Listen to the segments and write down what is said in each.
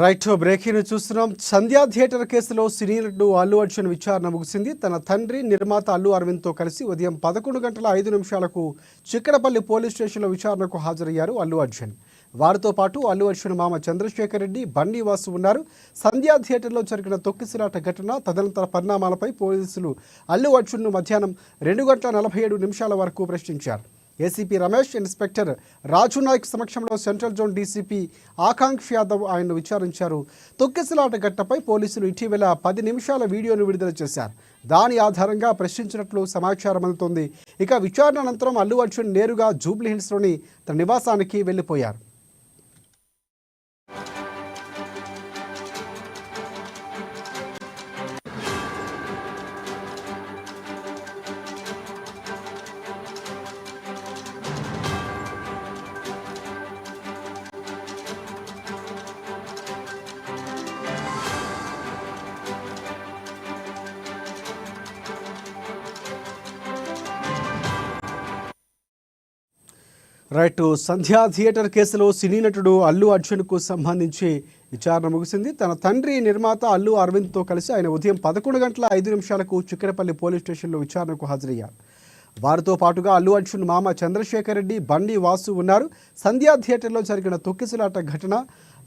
Right breaking చూస్తున్నాం. సంధ్యా theatre కేసులో సినీ నటుడు అల్లు అర్జున్ విచారణ ముగిసింది. తన తండ్రి నిర్మాత అల్లు అరవింద్తో కలిసి ఉదయం 11:05 చిక్కడపల్లి పోలీస్ స్టేషన్లో విచారణకు హాజరయ్యారు అల్లు అర్జున్. వారితో పాటు అల్లు అర్జున్ మామ చంద్రశేఖర్ రెడ్డి, బండి వాసు ఉన్నారు. సంధ్యా థియేటర్లో జరిగిన తొక్కిసలాట ఘటన, తదనంతర పరిణామాలపై పోలీసులు అల్లు అర్జున్ను మధ్యాహ్నం 2:47 వరకు ప్రశ్నించారు. ఏసీపీ రమేష్, ఇన్స్పెక్టర్ రాజు నాయక్ సమక్షంలో సెంట్రల్ జోన్ డీసీపీ ఆకాంక్ష యాదవ్ ఆయన్ను విచారించారు. తొక్కిసలాట ఘటనపై పోలీసులు ఇటీవల 10 నిమిషాల వీడియోను విడుదల చేశారు. దాని ఆధారంగా ప్రశ్నించినట్లు సమాచారం అందుతోంది. ఇక విచారణ అనంతరం అల్లు అర్జున్ నేరుగా జూబ్లీహిల్స్లోని తన నివాసానికి వెళ్లిపోయారు. రైట్ సంధ్యా థియేటర్ కేసులో సినీ నటుడు అల్లు అర్జున్కు సంబంధించి విచారణ ముగిసింది. తన తండ్రి నిర్మాత అల్లు అరవింద్తో కలిసి ఆయన ఉదయం 11:05 చిక్కడపల్లి పోలీస్ స్టేషన్లో విచారణకు హాజరయ్యారు. వారితో పాటుగా అల్లు అర్జున్ మామ చంద్రశేఖర్ రెడ్డి, బండి వాసు ఉన్నారు. సంధ్యా థియేటర్లో జరిగిన తొక్కిసలాట ఘటన,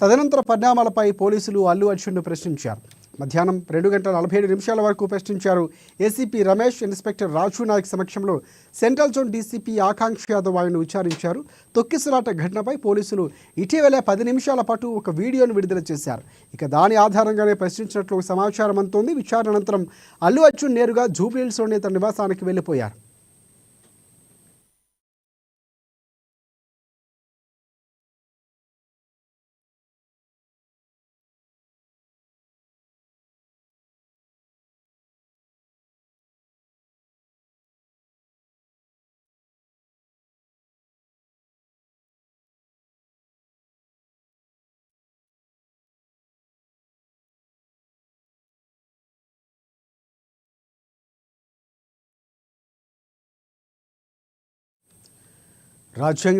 తదనంతర పరిణామాలపై పోలీసులు అల్లు అర్జున్ను ప్రశ్నించారు. మధ్యాహ్నం 2:47 వరకు ప్రశ్నించారు. ఏసీపీ రమేష్, ఇన్స్పెక్టర్ రాజు నాయక్ సమక్షంలో సెంట్రల్ జోన్ డీసీపీ ఆకాంక్ష యాదవ్ ఆయన్ను విచారించారు. తొక్కిసలాట ఘటనపై పోలీసులు ఇటీవల 10 నిమిషాల పాటు ఒక వీడియోను విడుదల చేశారు. ఇక దాని ఆధారంగానే ప్రశ్నించినట్లు సమాచారం అందుతోంది. విచారణ అనంతరం అల్లు అర్జున్ నేరుగా జూబ్లీహిల్స్లోని తన నివాసానికి వెళ్లిపోయారు. రాజ్యాంగ